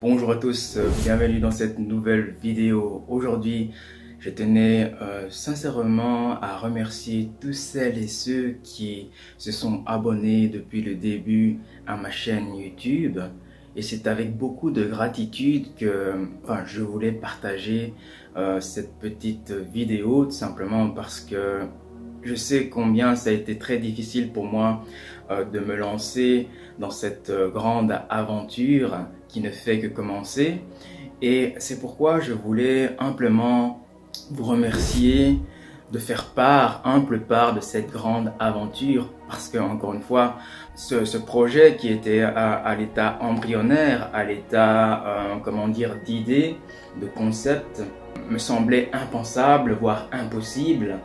Bonjour à tous, bienvenue dans cette nouvelle vidéo. Aujourd'hui, je tenais sincèrement à remercier tous celles et ceux qui se sont abonnés depuis le début à ma chaîne YouTube. Et c'est avec beaucoup de gratitude que je voulais partager cette petite vidéo, tout simplement parce que je sais combien ça a été très difficile pour moi de me lancer dans cette grande aventure qui ne fait que commencer. Et c'est pourquoi je voulais amplement vous remercier de faire ample part de cette grande aventure, parce que encore une fois, ce projet qui était à l'état embryonnaire, à l'état d'idée, de concept, me semblait impensable, voire impossible.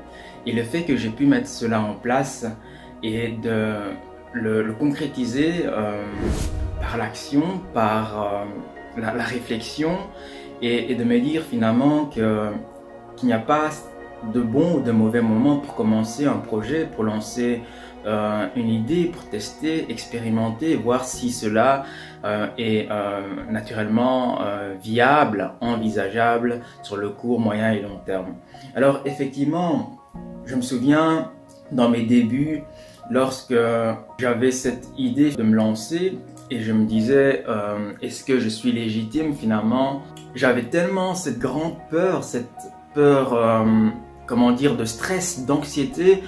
Et le fait que j'ai pu mettre cela en place et de le concrétiser par l'action, par la réflexion, et de me dire finalement qu'il n'y a pas de bon ou de mauvais moment pour commencer un projet, pour lancer une idée, pour tester, expérimenter, voir si cela est naturellement viable, envisageable sur le court, moyen et long terme. Alors effectivement, je me souviens dans mes débuts, lorsque j'avais cette idée de me lancer et je me disais est-ce que je suis légitime finalement, j'avais tellement cette grande peur, cette peur de stress, d'anxiété,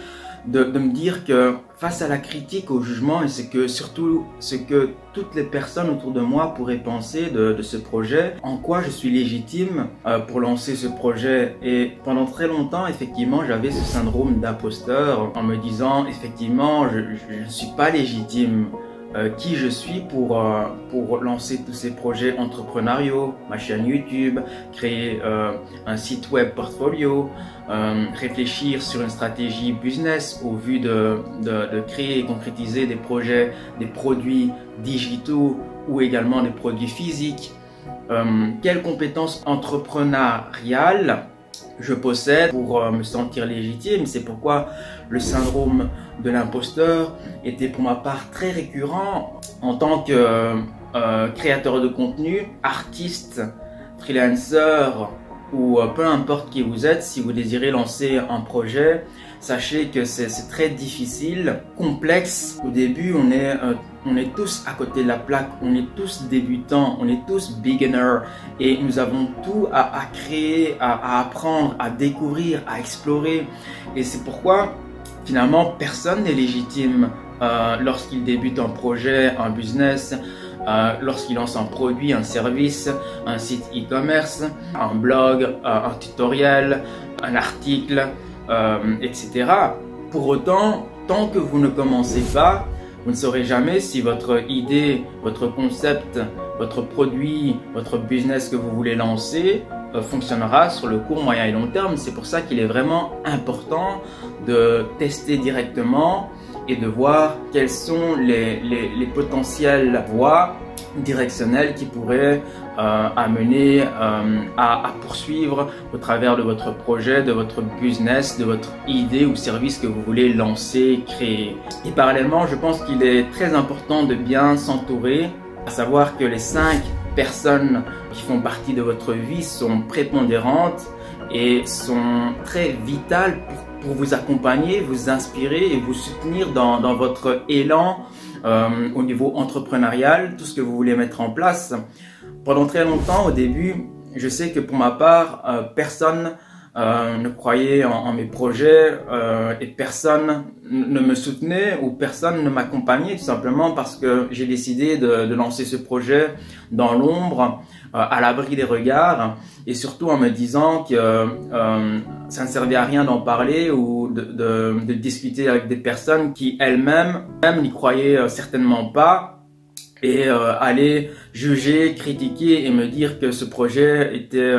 de me dire que face à la critique, au jugement, et c'est que surtout ce que toutes les personnes autour de moi pourraient penser de ce projet, en quoi je suis légitime pour lancer ce projet. Et pendant très longtemps, effectivement, j'avais ce syndrome d'imposteur en me disant effectivement, je ne suis pas légitime. Qui je suis pour lancer tous ces projets entrepreneuriaux, ma chaîne YouTube, créer un site web portfolio, réfléchir sur une stratégie business au vu de créer et concrétiser des projets, des produits digitaux ou également des produits physiques. Quelles compétences entrepreneuriales je possède pour me sentir légitime. C'est pourquoi le syndrome de l'imposteur était pour ma part très récurrent en tant que créateur de contenu, artiste, freelancer ou peu importe qui vous êtes. Si vous désirez lancer un projet, sachez que c'est très difficile, complexe. Au début, on est tous à côté de la plaque, on est tous débutants, on est tous beginners et nous avons tout à créer, à apprendre, à découvrir, à explorer. Et c'est pourquoi finalement personne n'est légitime lorsqu'il débute un projet, un business, lorsqu'il lance un produit, un service, un site e-commerce, un blog, un tutoriel, un article, etc. Pour autant, tant que vous ne commencez pas, vous ne saurez jamais si votre idée, votre concept, votre produit, votre business que vous voulez lancer fonctionnera sur le court, moyen et long terme. C'est pour ça qu'il est vraiment important de tester directement et de voir quelles sont les potentielles voies directionnelles qui pourraient amener à poursuivre au travers de votre projet, de votre business, de votre idée ou service que vous voulez lancer, créer. Et parallèlement, je pense qu'il est très important de bien s'entourer, à savoir que les 5 personnes qui font partie de votre vie sont prépondérantes et sont très vitales pour vous accompagner, vous inspirer et vous soutenir dans votre élan au niveau entrepreneurial, tout ce que vous voulez mettre en place. Pendant très longtemps, au début, je sais que pour ma part, personne ne croyait en mes projets et personne ne me soutenait ou personne ne m'accompagnait, tout simplement parce que j'ai décidé de lancer ce projet dans l'ombre, à l'abri des regards, et surtout en me disant que ça ne servait à rien d'en parler ou de discuter avec des personnes qui elles-mêmes n'y croyaient certainement pas, et aller juger, critiquer et me dire que ce projet était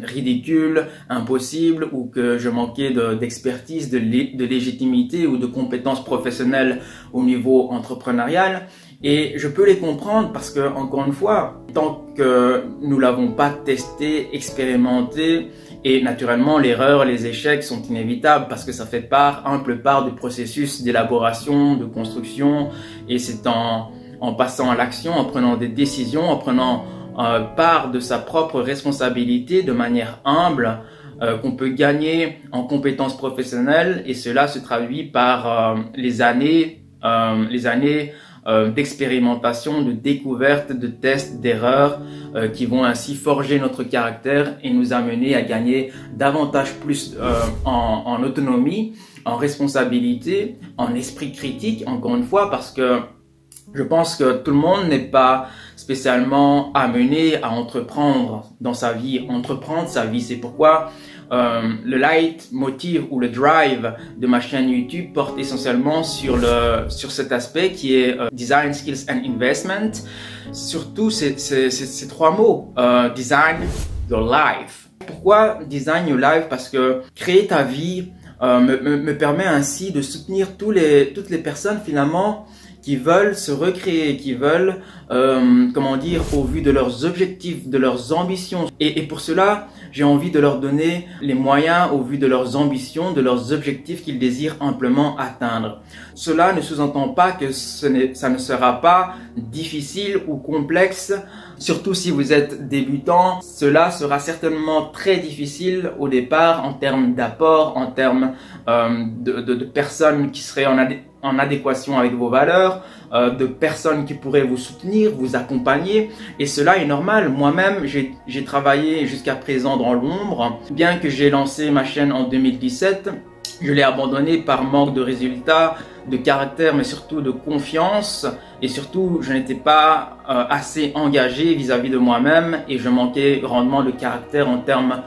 ridicule, impossible, ou que je manquais d'expertise, de légitimité ou de compétences professionnelles au niveau entrepreneurial. Et je peux les comprendre parce que, encore une fois, tant que nous l'avons pas testé, expérimenté, et naturellement l'erreur, les échecs sont inévitables parce que ça fait ample part du processus d'élaboration, de construction, et c'est en passant à l'action, en prenant des décisions, en prenant part de sa propre responsabilité de manière humble, qu'on peut gagner en compétences professionnelles, et cela se traduit par les années d'expérimentation, de découverte, de tests, d'erreurs qui vont ainsi forger notre caractère et nous amener à gagner davantage plus en autonomie, en responsabilité, en esprit critique, encore une fois, parce que je pense que tout le monde n'est pas spécialement amené à entreprendre dans sa vie. Entreprendre sa vie, c'est pourquoi le leitmotiv ou le drive de ma chaîne YouTube porte essentiellement sur cet aspect qui est Design, Skills and Investment. Surtout ces trois mots, Design Your Life. Pourquoi Design Your Life? Parce que créer ta vie me permet ainsi de soutenir toutes les personnes finalement qui veulent se recréer, qui veulent, comment dire, au vu de leurs objectifs, de leurs ambitions. Et pour cela, j'ai envie de leur donner les moyens au vu de leurs ambitions, de leurs objectifs qu'ils désirent amplement atteindre. Cela ne sous-entend pas que ça ne sera pas difficile ou complexe, surtout si vous êtes débutant. Cela sera certainement très difficile au départ en termes d'apport, en termes de personnes qui seraient en adéquation avec vos valeurs, de personnes qui pourraient vous soutenir, vous accompagner, et cela est normal. Moi-même, j'ai travaillé jusqu'à présent dans l'ombre, bien que j'ai lancé ma chaîne en 2017, je l'ai abandonné par manque de résultats, de caractère, mais surtout de confiance, et surtout je n'étais pas assez engagé vis-à-vis de moi-même, et je manquais grandement de caractère en termes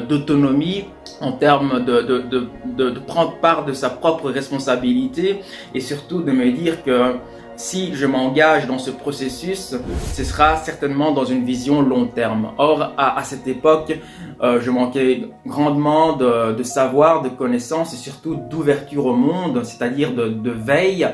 d'autonomie, en termes de prendre part de sa propre responsabilité, et surtout de me dire que si je m'engage dans ce processus, ce sera certainement dans une vision long terme. Or, à cette époque, je manquais grandement de savoir, de connaissances et surtout d'ouverture au monde, c'est-à-dire de veille,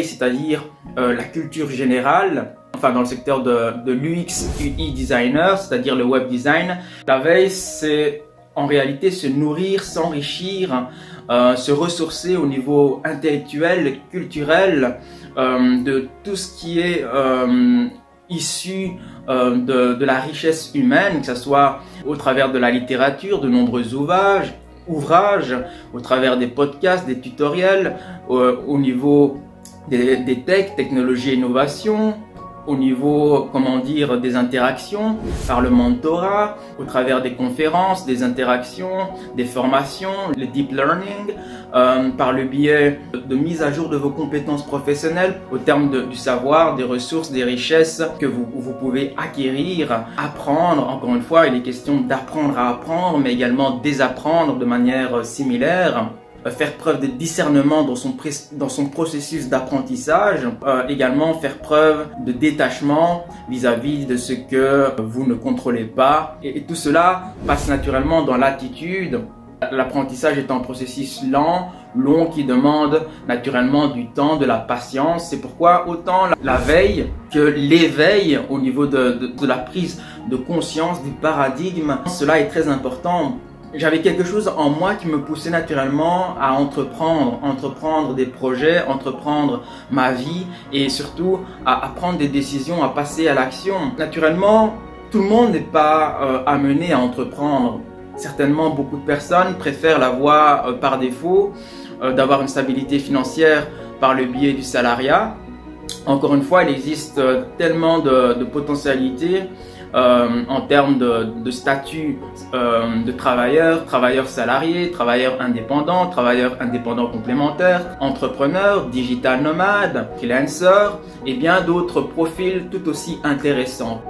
c'est-à-dire la culture générale. Enfin, dans le secteur de l'UX, UI designer, c'est-à-dire le web design. La veille, c'est en réalité se nourrir, s'enrichir, se ressourcer au niveau intellectuel, culturel, de tout ce qui est issu de la richesse humaine, que ce soit au travers de la littérature, de nombreux ouvrages, au travers des podcasts, des tutoriels, au niveau des technologies et innovations, au niveau, comment dire, des interactions, par le mentorat, au travers des conférences, des interactions, des formations, le deep learning, par le biais de mise à jour de vos compétences professionnelles, au terme du savoir, des ressources, des richesses que vous pouvez acquérir, apprendre. Encore une fois, il est question d'apprendre à apprendre, mais également désapprendre de manière similaire. Faire preuve de discernement dans son processus d'apprentissage, également faire preuve de détachement vis-à-vis de ce que vous ne contrôlez pas. Et tout cela passe naturellement dans l'attitude. L'apprentissage est un processus long qui demande naturellement du temps, de la patience. C'est pourquoi autant la veille que l'éveil au niveau de la prise de conscience du paradigme, cela est très important. J'avais quelque chose en moi qui me poussait naturellement à entreprendre des projets, entreprendre ma vie et surtout à prendre des décisions, à passer à l'action. Naturellement, tout le monde n'est pas amené à entreprendre. Certainement, beaucoup de personnes préfèrent la voie par défaut, d'avoir une stabilité financière par le biais du salariat. Encore une fois, il existe tellement de potentialités en termes de statut de travailleur salarié, travailleur indépendant complémentaire, entrepreneur, digital nomade, freelancer et bien d'autres profils tout aussi intéressants.